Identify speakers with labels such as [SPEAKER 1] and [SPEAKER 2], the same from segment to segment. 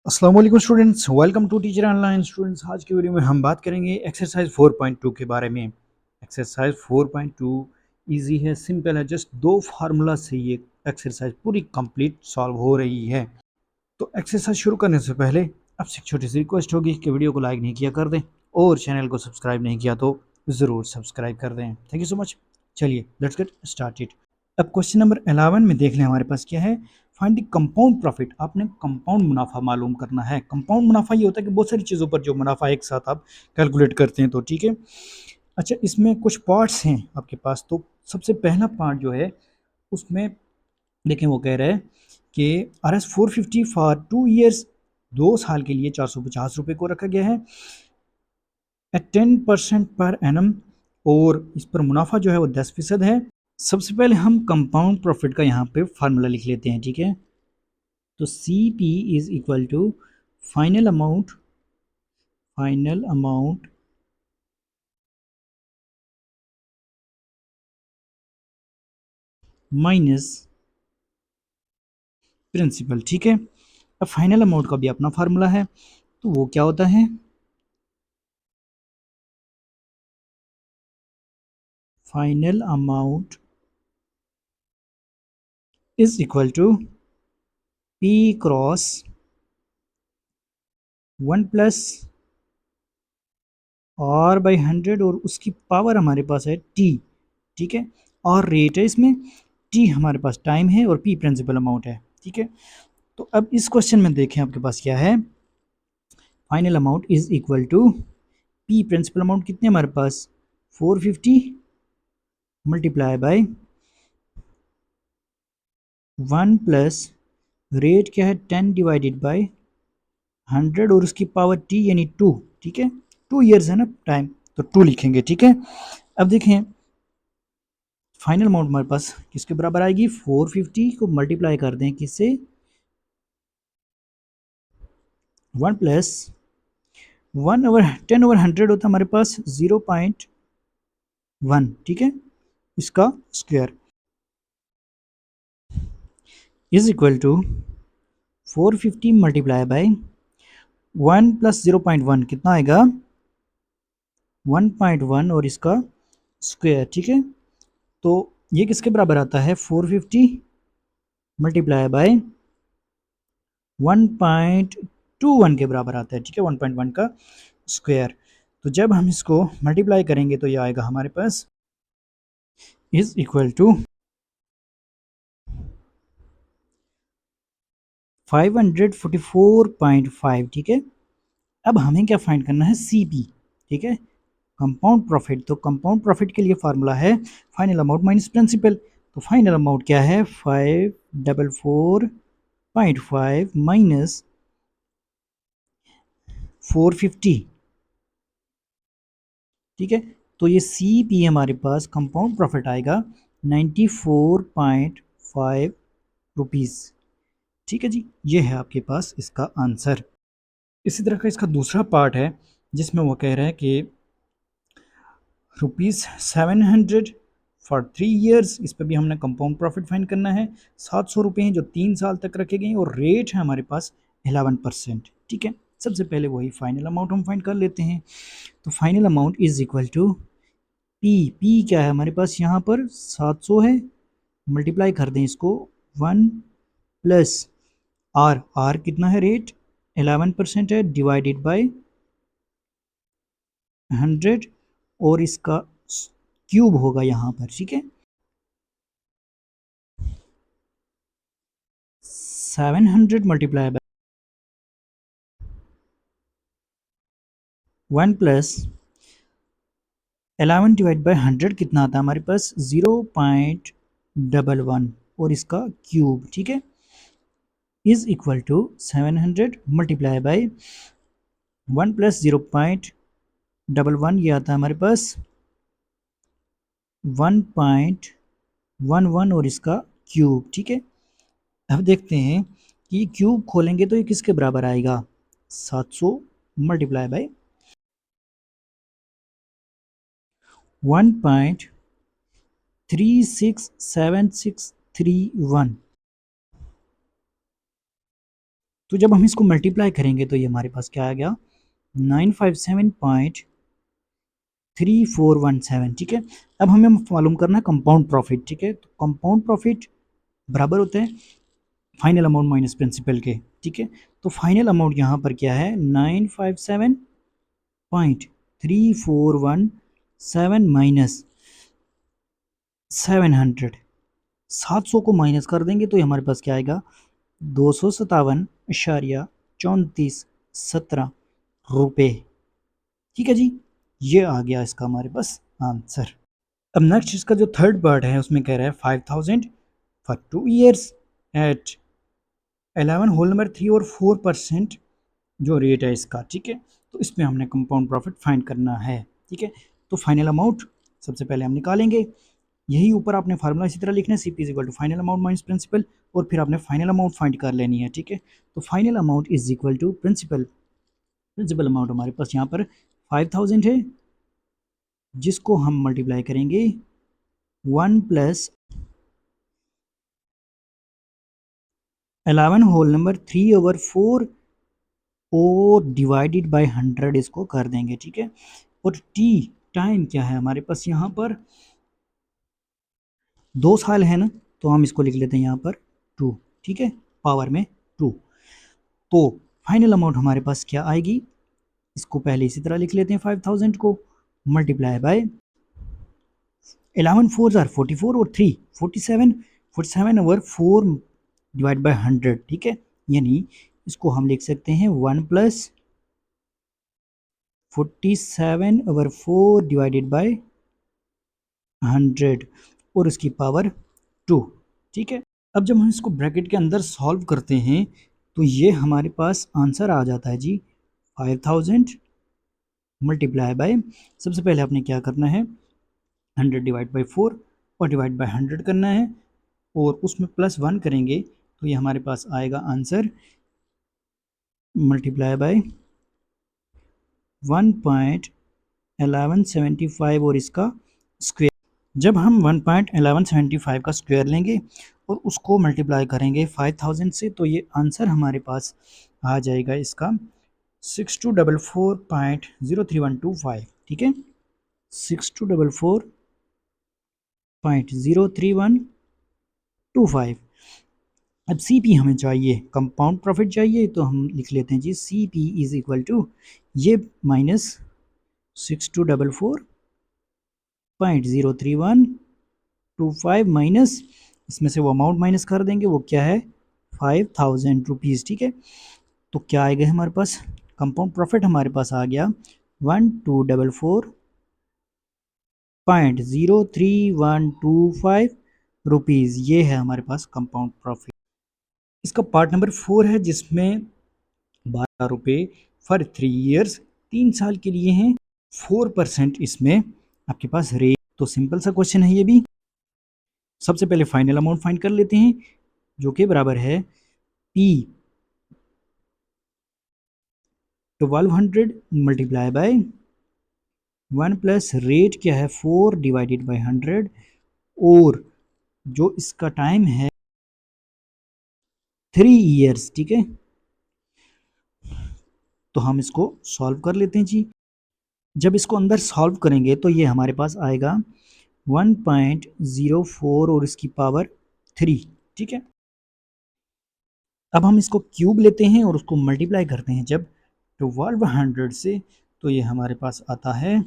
[SPEAKER 1] अस्सलाम वालेकुम students, welcome to teacher online. Students, आज की वीडियो में हम बात करेंगे एक्सरसाइज 4.2 के बारे में। एक्सरसाइज 4.2 इजी है, सिंपल है, जस्ट दो फार्मूला से ये एक्सरसाइज पूरी कंप्लीट सॉल्व हो रही है। तो एक्सरसाइज शुरू करने से पहले आपसे एक छोटी सी रिक्वेस्ट होगी कि वीडियो को लाइक नहीं किया कर दें और चैनल को सब्सक्राइब नहीं किया तो ज़रूर सब्सक्राइब कर दें। Thank you so much. चलिए लेट्स गेट स्टार्टेड। अब क्वेश्चन नंबर 11 में देख लें हमारे पास क्या है। Find the compound profit. आपने कंपाउंड मुनाफा मालूम करना है। कंपाउंड मुनाफा ये होता है कि बहुत सारी चीज़ों पर जो मुनाफा एक साथ आप कैलकुलेट करते हैं, तो ठीक है। अच्छा, इसमें कुछ पार्ट्स हैं आपके पास। तो सबसे पहला पार्ट जो है उसमें देखें, वो कह रहा है कि RS 450 फॉर 2 ईयर्स, 2 साल के लिए 450 रुपये को रखा गया है एट 10% पर एनम, और इस पर मुनाफा जो है वो 10% है। सबसे पहले हम कंपाउंड प्रॉफिट का यहाँ पे फार्मूला लिख लेते हैं, ठीक है। तो CP is equal to final amount, final amount minus principal, ठीक है। अब फाइनल अमाउंट का भी अपना फार्मूला है, तो वो क्या होता है, final amount is equal to P cross 1 + R/100, और उसकी पावर हमारे पास है T, ठीक है। और रेट है इसमें, T हमारे पास टाइम है और P प्रिंसिपल अमाउंट है, ठीक है। तो अब इस क्वेश्चन में देखें आपके पास क्या है। Final amount is equal to P principal amount कितने हमारे पास 450 मल्टीप्लाई बाय 1 + रेट क्या है 10 डिवाइडेड बाय 100, और उसकी पावर T यानी 2, ठीक है। 2 ईयर्स है ना टाइम, तो 2 लिखेंगे, ठीक है। अब देखें फाइनल अमाउंट हमारे पास किसके बराबर आएगी, 450 को मल्टीप्लाई कर दें किससे, 1 + 1/10/100 होता है हमारे पास 0.1, ठीक है, इसका square is equal to 450 multiply by 1 + 0.1 कितना आएगा 1.1, और इसका स्क्वायर, ठीक है। तो ये किसके बराबर आता है 450 मल्टीप्लाई बाय 1.21 के बराबर आता है, ठीक है, 1.1 का स्क्वायर। तो जब हम इसको मल्टीप्लाई करेंगे तो ये आएगा हमारे पास इज इक्वल टू 544.5, ठीक है। अब हमें क्या फाइंड करना है, CP, ठीक है, कंपाउंड प्रॉफिट। तो कंपाउंड प्रॉफिट के लिए फार्मूला है फाइनल अमाउंट माइनस प्रिंसिपल। तो फाइनल अमाउंट क्या है 544.5 माइनस 450, ठीक है। तो ये CP हमारे पास कंपाउंड प्रॉफिट आएगा 94.5 रुपीज़, ठीक है जी। ये है आपके पास इसका आंसर। इसी तरह का इसका दूसरा पार्ट है जिसमें वो कह रहा है कि ₹700 फॉर 3 ईयर्स, इस पर भी हमने कंपाउंड प्रॉफिट फाइंड करना है। 700 रुपये हैं जो 3 साल तक रखे गए, और रेट है हमारे पास 11%, ठीक है। सबसे पहले वही फाइनल अमाउंट हम फाइंड कर लेते हैं। तो final amount is equal to P क्या है हमारे पास यहाँ पर 700 है, मल्टीप्लाई कर दें इसको 1 + आर कितना है रेट 11% है, डिवाइडेड बाय 100, और इसका क्यूब होगा यहाँ पर, ठीक है। 700 मल्टीप्लाई बाय 1 + 11 डिवाइड बाय 100 कितना आता है हमारे पास 0.11, और इसका क्यूब, ठीक है, is equal to 700 multiply by 1 + 0.11, ये आता है हमारे पास 1.11, और इसका क्यूब, ठीक है। अब देखते हैं कि क्यूब खोलेंगे तो ये किसके बराबर आएगा 700 मल्टीप्लाई बाय 1.367631, तो जब हम इसको मल्टीप्लाई करेंगे तो ये हमारे पास क्या आ गया 957.3417, ठीक है। अब हमें मालूम करना है कंपाउंड प्रॉफिट, ठीक है। तो कंपाउंड प्रॉफिट बराबर होता है फाइनल अमाउंट माइनस प्रिंसिपल के, ठीक है। तो फाइनल अमाउंट यहाँ पर क्या है 957.3417 माइनस 700 को माइनस कर देंगे तो ये हमारे पास क्या आएगा 257.3417 ठीक है जी। ये आ गया इसका हमारे पास आंसर। अब नेक्स्ट इसका जो थर्ड पार्ट है उसमें कह रहा है 5000 for 2 years at 11 whole number 3 और 4% जो रेट है इसका, ठीक है। तो इसमें हमने कंपाउंड प्रॉफिट फाइंड करना है, ठीक है। तो फाइनल अमाउंट सबसे पहले हम निकालेंगे, यही ऊपर आपने फार्मूला इसी तरह लिखना है CP equal to final amount minus principal, और फिर आपने फाइनल अमाउंट फाइंड कर लेनी है, ठीक है। तो final amount is equal to principal, principal amount हमारे पास यहाँ पर 5000 है, जिसको हम मल्टीप्लाई करेंगे 1 प्लस 11 होल नंबर 3/4 और डिवाइडेड बाय 100 इसको कर देंगे, ठीक है। और टी टाइम क्या है हमारे पास यहाँ पर 2 साल है ना, तो हम इसको लिख लेते हैं यहाँ पर 2, ठीक है, पावर में 2। तो फाइनल अमाउंट हमारे पास क्या आएगी, इसको पहले इसी तरह लिख लेते हैं 5000 को मल्टीप्लाई बाय 11 4 जार 44 और 3 47, 47/4 डिवाइड बाय 100, ठीक है। यानी इसको हम लिख सकते हैं 1 प्लस 47/4 डिवाइडेड बाय 100 और उसकी पावर 2, ठीक है। अब जब हम इसको ब्रैकेट के अंदर सॉल्व करते हैं तो ये हमारे पास आंसर आ जाता है जी 5000 मल्टीप्लाई बाय, सबसे पहले आपने क्या करना है 100 डिवाइड बाई 4 और डिवाइड बाई 100 करना है, और उसमें +1 करेंगे तो ये हमारे पास आएगा आंसर मल्टीप्लाई बाय 1.1175 और इसका स्क्वायर। जब हम 1.1175 का स्क्वायर लेंगे और उसको मल्टीप्लाई करेंगे 5000 से तो ये आंसर हमारे पास आ जाएगा इसका 6244.03125, ठीक है, 6244.03125। अब CP हमें चाहिए, कंपाउंड प्रॉफिट चाहिए, तो हम लिख लेते हैं जी CP इज इक्वल टू ये माइनस 6244.03125 माइनस इसमें से वो अमाउंट माइनस कर देंगे, वो क्या है 5000 रुपीज़, ठीक है। तो क्या आएगा हमारे पास कंपाउंड प्रॉफिट हमारे पास आ गया 1244.03125 ये है हमारे पास कंपाउंड प्रॉफिट। इसका पार्ट नंबर 4 है जिसमें 12 रुपये फॉर 3 years 3 साल के लिए हैं, 4% इसमें आपके पास रेट। तो सिंपल सा क्वेश्चन है ये भी। सबसे पहले फाइनल अमाउंट फाइंड कर लेते हैं जो कि बराबर है P 1200 multiply by 1 plus rate क्या है 4 डिवाइडेड बाय 100 और जो इसका टाइम है 3 years, ठीक है। तो हम इसको सॉल्व कर लेते हैं जी। जब इसको अंदर सॉल्व करेंगे तो ये हमारे पास आएगा 1.04 और इसकी पावर 3, ठीक है। अब हम इसको क्यूब लेते हैं और उसको मल्टीप्लाई करते हैं जब 1200 से तो ये हमारे पास आता है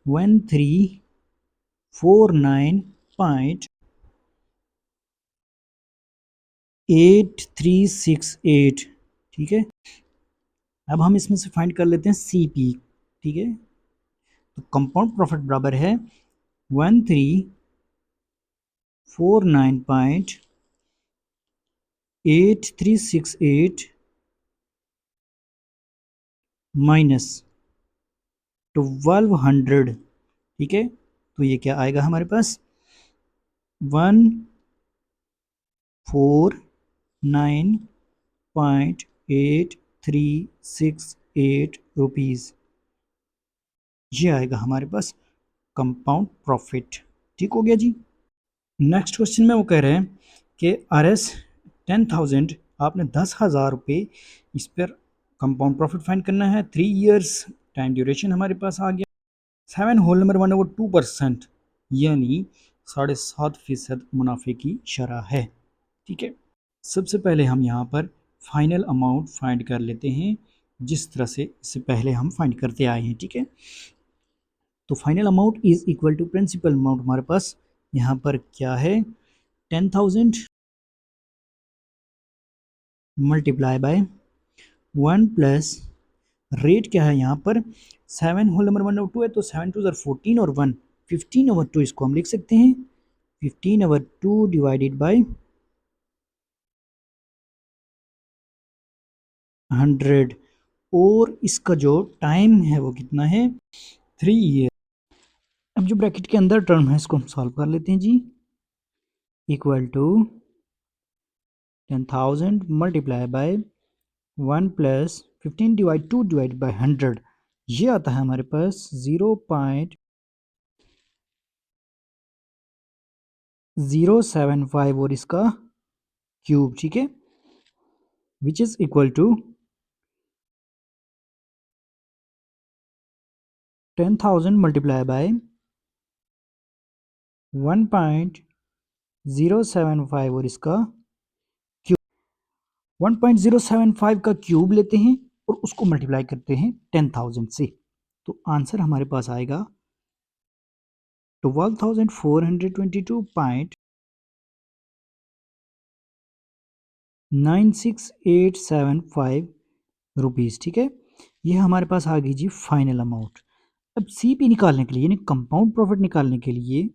[SPEAKER 1] 1349.8368, ठीक है। अब हम इसमें से फाइंड कर लेते हैं CP, ठीक है। तो कंपाउंड प्रॉफिट बराबर है 1349.8368 माइनस 1200, ठीक है। तो ये क्या आएगा हमारे पास 149.8368 रुपीज़, ये आएगा हमारे पास कंपाउंड प्रॉफिट, ठीक हो गया जी। नेक्स्ट क्वेश्चन में वो कह रहे हैं कि RS 10,000 आपने 10,000 रुपये इस पर कंपाउंड प्रॉफिट फाइंड करना है। 3 ईयर्स टाइम ड्यूरेशन हमारे पास आ गया। 7 होल नंबर 1/2%, यानी 7.5% मुनाफे की शरह है। ठीक है, सबसे पहले हम यहाँ पर फाइनल अमाउंट फाइंड कर लेते हैं, जिस तरह से इससे पहले हम फाइंड करते आए हैं। ठीक है, तो final amount is equal to principal amount हमारे पास यहाँ पर क्या है, 10,000 मल्टीप्लाई बाय 1 प्लस रेट क्या है यहाँ पर 7 होल नंबर 1/2 है, तो 7 टू 14 और 1 15/2 इसको हम लिख सकते हैं। 15/2 डिवाइडेड बाई 100, और इसका जो टाइम है वो कितना है, 3 ईयर। अब जो ब्रैकेट के अंदर टर्म है इसको हम सॉल्व कर लेते हैं जी। Equal to 10,000 multiply by 1 plus 15 divide 2 divide by 100, ये आता है हमारे पास 0.075 और इसका क्यूब। ठीक है, which is equal to 10,000 multiply by 1.075 और इसका क्यूब। 1.075 का क्यूब लेते हैं और उसको मल्टीप्लाई करते हैं 10,000 से, तो आंसर हमारे पास आएगा 12,422.96,875 रुपीज़। ठीक है, ये हमारे पास आ गई जी फाइनल अमाउंट। अब सीपी निकालने के लिए यानी कंपाउंड प्रॉफिट निकालने के लिए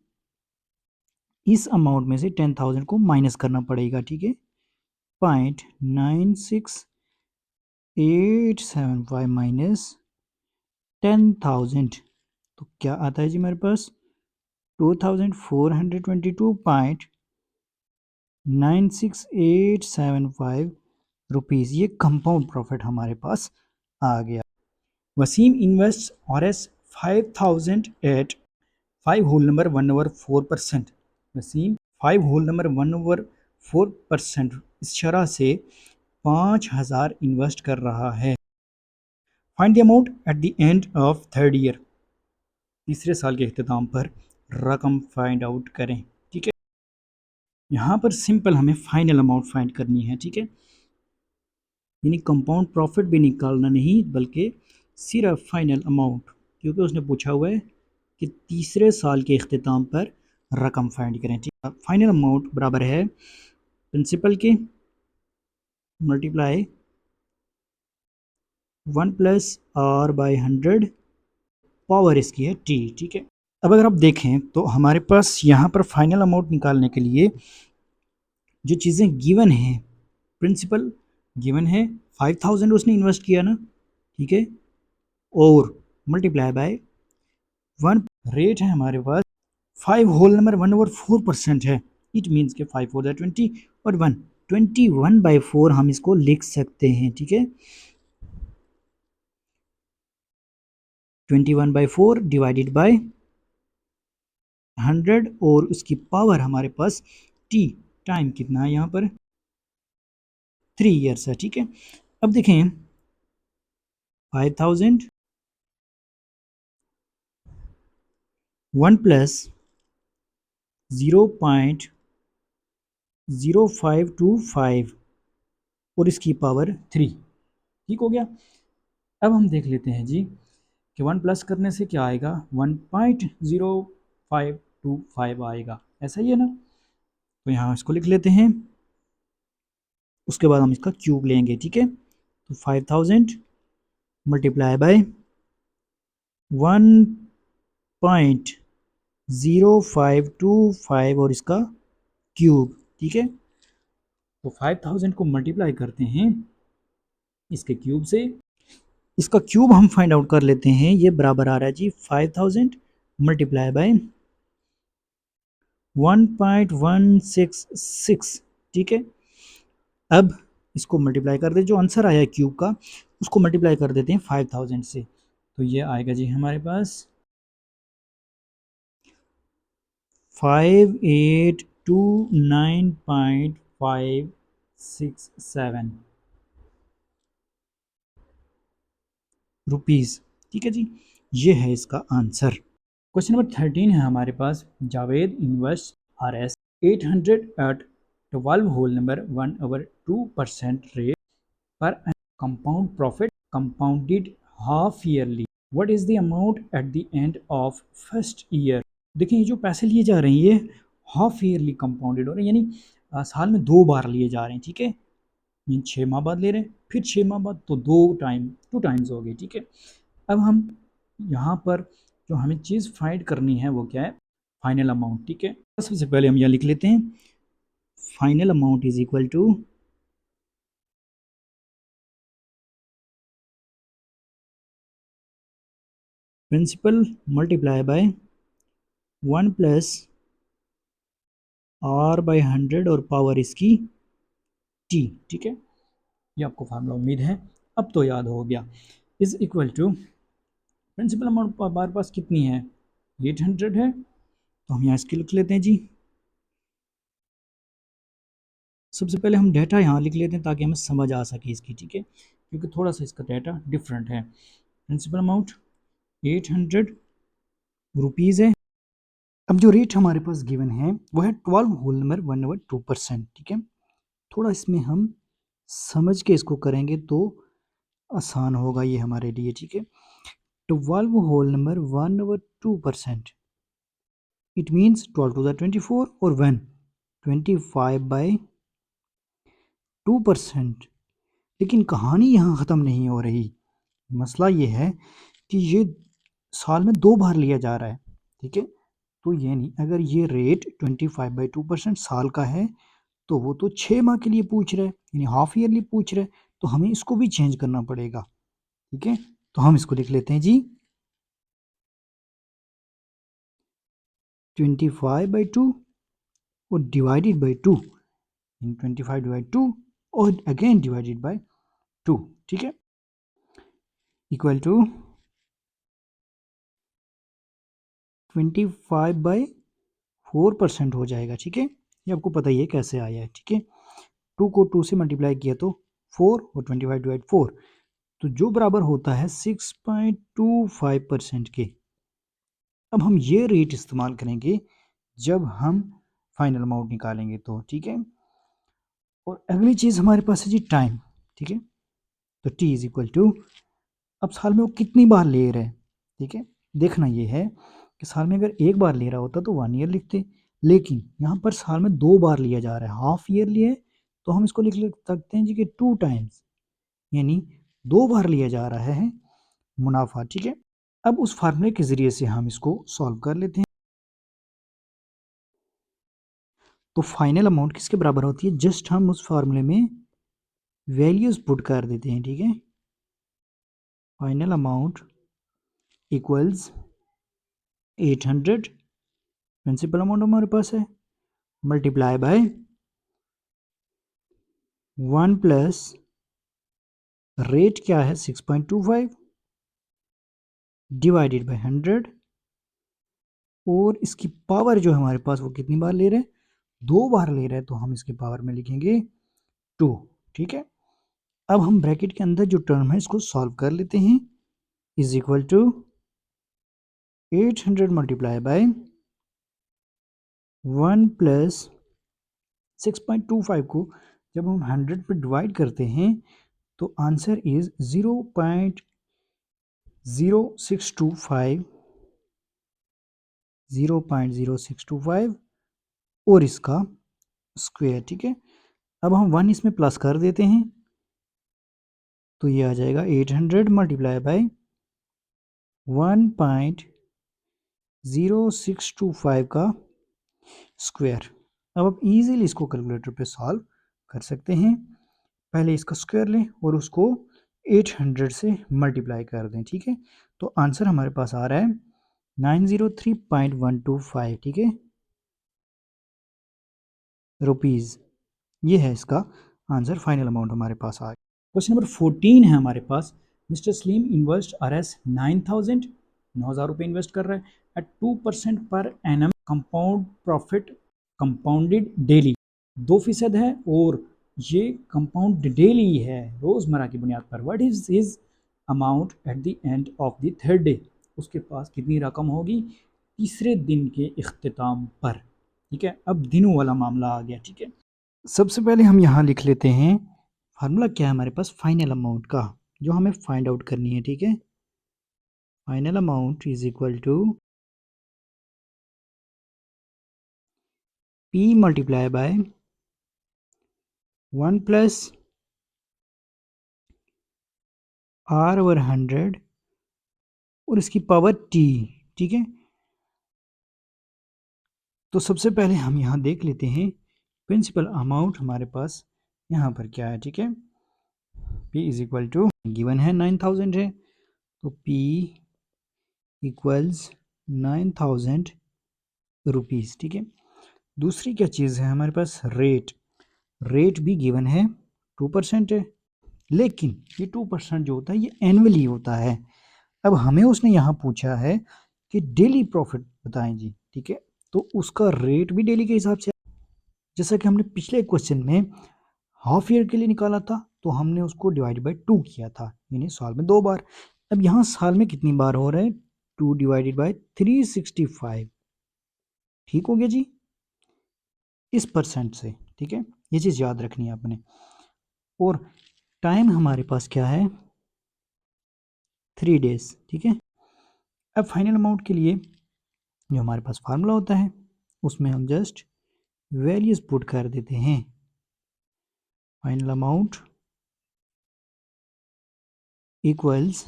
[SPEAKER 1] इस अमाउंट में से 10,000 को माइनस करना पड़ेगा। ठीक है, 0.96875 माइनस 10,000, तो क्या आता है जी मेरे पास 2,422.96,875 रुपीज़। ये कंपाउंड प्रॉफिट हमारे पास आ गया। वसीम इन्वेस्ट और एस 5,000 at 5 whole number 1/4%। Wasim 5 whole number 1/4% इस शरह से 5,000 इन्वेस्ट कर रहा है। Find the amount at the end of third year, तीसरे साल के अख्ताम पर रकम फाइंड आउट करें। ठीक है, यहाँ पर सिंपल हमें फाइनल अमाउंट फाइंड करनी है। ठीक है, यानी कंपाउंड प्रॉफिट भी निकालना नहीं बल्कि सिर्फ फाइनल अमाउंट, क्योंकि उसने पूछा हुआ है कि तीसरे साल के अख्ताम पर रकम फाइंड करें। ठीक है, फाइनल अमाउंट बराबर है प्रिंसिपल के multiply 1 plus R by 100, power इसकी है टी। ठीक है, अब अगर आप देखें तो हमारे पास यहाँ पर फाइनल अमाउंट निकालने के लिए जो चीज़ें गिवन हैं, प्रिंसिपल गिवन है 5,000 उसने इन्वेस्ट किया ना, ठीक है, और मल्टीप्लाई बाय 1 रेट है हमारे पास 5 होल नंबर 1/4% है। इट मीन्स के 5 4 20 और 1 21/4 हम इसको लिख सकते हैं। ठीक है, 21/4 डिवाइडेड बाय 100 और उसकी पावर हमारे पास टी, टाइम कितना है यहाँ पर 3 ईयर्स है। ठीक है, अब देखें 5,000 1 प्लस 0.0525 और इसकी पावर 3, ठीक हो गया। अब हम देख लेते हैं जी कि 1 प्लस करने से क्या आएगा, 1.0525 आएगा, ऐसा ही है ना। तो यहाँ इसको लिख लेते हैं, उसके बाद हम इसका क्यूब लेंगे। ठीक है, तो 5,000 मल्टीप्लाई बाय 1.0525 और इसका क्यूब। ठीक है, तो 5,000 को मल्टीप्लाई करते हैं इसके क्यूब से, इसका क्यूब हम फाइंड आउट कर लेते हैं। ये बराबर आ रहा है जी 5,000 मल्टीप्लाई बाय 1.166। ठीक है, अब इसको मल्टीप्लाई कर दे, जो आंसर आया है क्यूब का उसको मल्टीप्लाई कर देते हैं 5,000 से, तो ये आएगा जी हमारे पास 5829.57 67 रुपीज़। ठीक है जी, ये है इसका आंसर। क्वेश्चन नंबर 13 है हमारे पास। Javed invest R S 800 at 12 whole number 1/2% rate पर compound profit compounded half yearly. What is the amount at the end of first year? देखिए ये जो पैसे लिए जा रहे हैं ये हाफ ईयरली कंपाउंडेड हो रहे हैं, यानी साल में 2 बार लिए जा रहे हैं। ठीक है, इन 6 माह बाद ले रहे हैं, फिर 6 माह बाद, तो 2 टाइम्स हो गए। ठीक है, अब हम यहाँ पर जो हमें चीज़ फाइंड करनी है वो क्या है, फाइनल अमाउंट। ठीक है, सबसे पहले हम यहाँ लिख लेते हैं final amount is equal to principal multiply by 1 plus r/100 और पावर इसकी t। ठीक है, ये आपको फार्मूला उम्मीद है अब तो याद हो गया। Is equal to principal amount हमारे पास कितनी है, 800 है, तो हम यहाँ इसकी लिख लेते हैं जी। सबसे पहले हम डाटा यहाँ लिख लेते हैं ताकि हमें समझ आ सके इसकी। ठीक है, क्योंकि थोड़ा सा इसका डाटा डिफरेंट है। प्रिंसिपल अमाउंट 800 रुपीज़ है। अब जो रेट हमारे पास गिवन है वो है 12 होल नंबर 1/2%। ठीक है, थोड़ा इसमें हम समझ के इसको करेंगे तो आसान होगा ये हमारे लिए। ठीक है, 12 whole number 1/2%, it means 12 to the 24 और 1 25/2%। लेकिन कहानी यहाँ ख़त्म नहीं हो रही। मसला ये है कि ये साल में 2 बार लिया जा रहा है। ठीक है, तो ये नहीं, अगर ये रेट 25/2% साल का है तो वो तो 6 माह के लिए पूछ रहा है, यानी हाफ ईयरली पूछ रहा है, तो हमें इसको भी चेंज करना पड़ेगा। ठीक है, तो हम इसको लिख लेते हैं जी 25/2 और डिवाइडेड बाई 2, 25/2 और अगेन डिवाइडेड बाई 2। ठीक है, इक्वल टू 25/4% हो जाएगा। ठीक है, ये आपको पता ही है कैसे आया है। ठीक है, 2 को 2 से मल्टीप्लाई किया तो 4 और 25/4, तो जो बराबर होता है 6.25% के। अब हम ये रेट इस्तेमाल करेंगे जब हम फाइनल अमाउंट निकालेंगे तो। ठीक है, और अगली चीज़ हमारे पास है जी टाइम। ठीक है, तो t इज इक्वल टू, अब साल में वो कितनी बार ले रहे हैं। ठीक है, देखना ये है कि साल में अगर एक बार ले रहा होता तो 1 ईयर लिखते, लेकिन यहाँ पर साल में 2 बार लिया जा रहा है, हाफ ईयरली है, तो हम इसको लिख सकते हैं जी कि 2 टाइम्स, यानी 2 बार लिया जा रहा है मुनाफा। ठीक है, अब उस फार्मूले के ज़रिए से हम इसको सॉल्व कर लेते हैं। तो फाइनल अमाउंट किसके बराबर होती है, जस्ट हम उस फार्मूले में वैल्यूज पुट कर देते हैं। ठीक है, final amount equals 800, principal amount हमारे पास है, मल्टीप्लाई बाय 1 प्लस रेट क्या है 6.25 डिवाइडेड बाय 100, और इसकी पावर जो हमारे पास वो कितनी बार ले रहे हैं, 2 बार ले रहे हैं, तो हम इसके पावर में लिखेंगे 2। ठीक है, अब हम ब्रैकेट के अंदर जो टर्म है इसको सॉल्व कर लेते हैं। Is equal to 800 multiply by 1 plus 6.25 को जब हम 100 पे डिवाइड करते हैं तो आंसर इज 0.0625, 0.0625 और इसका स्क्वायर। ठीक है, अब हम 1 इसमें प्लस कर देते हैं तो ये आ जाएगा 800 मल्टीप्लाई बाय 1.0625 का स्क्वायर। अब आप इजीली इसको कैलकुलेटर पे सॉल्व कर सकते हैं। पहले इसका स्क्वायर लें और उसको 800 से मल्टीप्लाई कर दें। ठीक है, तो आंसर हमारे पास आ रहा है 903.125। ठीक है, रुपीज़, ये है इसका आंसर। फाइनल अमाउंट हमारे पास आ गया। क्वेश्चन नंबर 14 है हमारे पास। मिस्टर स्लीम इन्वेस्ट RS 9000, 9,000 रुपये इन्वेस्ट कर रहा है at 2% per annum compound profit compounded daily 2% है और ये कंपाउंड डेली है, रोज़मर्रा की बुनियाद पर। What is his amount at the end of the third day, उसके पास कितनी रकम होगी तीसरे दिन के इख्तिताम पर। ठीक है, अब दिनों वाला मामला आ गया। ठीक है, सबसे पहले हम यहाँ लिख लेते हैं फार्मूला क्या है हमारे पास फाइनल अमाउंट का, जो हमें फाइंड आउट करनी है। ठीक है, final amount is equal to P multiply by 1 plus R over 100 और इसकी पावर T। ठीक है, तो सबसे पहले हम यहाँ देख लेते हैं प्रिंसिपल अमाउंट हमारे पास यहाँ पर क्या है। ठीक है, P is equal to given है 9000 है, तो P इक्वल्स 9000 रुपीज़। ठीक है, दूसरी क्या चीज़ है हमारे पास, रेट। रेट भी गिवन है 2% है, लेकिन ये 2% जो होता है ये एनुअली होता है। अब हमें उसने यहाँ पूछा है कि डेली प्रॉफिट बताएं जी। ठीक है, तो उसका रेट भी डेली के हिसाब से, जैसा कि हमने पिछले क्वेश्चन में हाफ ईयर के लिए निकाला था, तो हमने उसको डिवाइड बाय 2 किया था, यानी साल में 2 बार। अब यहाँ साल में कितनी बार हो रहा है, 2 डिवाइडेड बाय 365। ठीक हो गया जी, इस परसेंट से। ठीक है, ये चीज़ याद रखनी है आपने। और टाइम हमारे पास क्या है, 3 डेज। ठीक है, अब फाइनल अमाउंट के लिए जो हमारे पास फार्मूला होता है उसमें हम जस्ट वैल्यूज पुट कर देते हैं। फाइनल अमाउंट इक्वल्स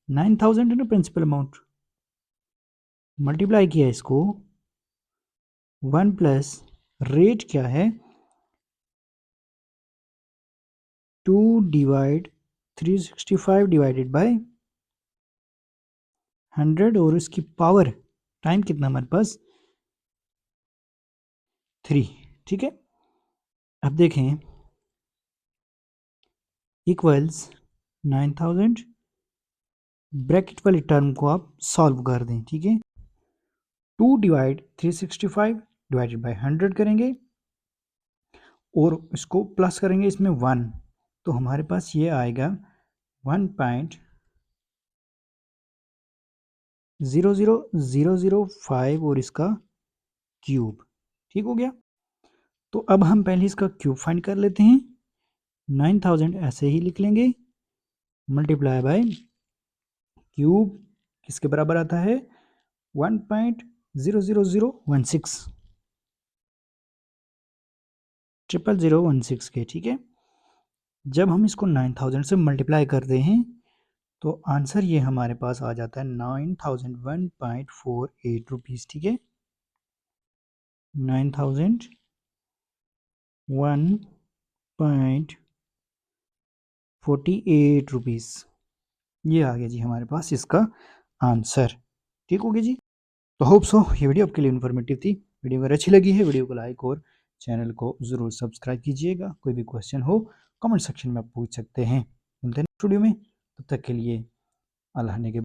[SPEAKER 1] 9000 है ना प्रिंसिपल अमाउंट, मल्टीप्लाई किया इसको 1 प्लस रेट क्या है 2 डिवाइड 365 डिवाइडेड बाय 100 और इसकी पावर टाइम कितना हमारे पास 3। ठीक है, अब देखें इक्वल्स 9000, ब्रैकेट वाली टर्म को आप सॉल्व कर दें। ठीक है, 2 डिवाइड 365 डिवाइडेड बाय 100 करेंगे और इसको प्लस करेंगे इसमें 1, तो हमारे पास ये आएगा 1.00005 और इसका क्यूब। ठीक हो गया, तो अब हम पहले इसका क्यूब फाइंड कर लेते हैं। 9000 ऐसे ही लिख लेंगे, मल्टीप्लाई बाय क्यूब किसके बराबर आता है 1.00016 00016 के। ठीक है, जब हम इसको 9000 से मल्टीप्लाई करते हैं तो आंसर ये हमारे पास आ जाता है 9001.48 रुपीज़। ठीक है, 9001.48 रुपीज़, ये आ गया जी हमारे पास इसका आंसर। ठीक हो गया जी, तो होप सो ये वीडियो आपके लिए इन्फॉर्मेटिव थी। वीडियो अगर अच्छी लगी है वीडियो को लाइक और चैनल को ज़रूर सब्सक्राइब कीजिएगा। कोई भी क्वेश्चन हो कमेंट सेक्शन में आप पूछ सकते हैं। मिलते हैं नेक्स्ट वीडियो में, तब तक के लिए अल्लाह ने के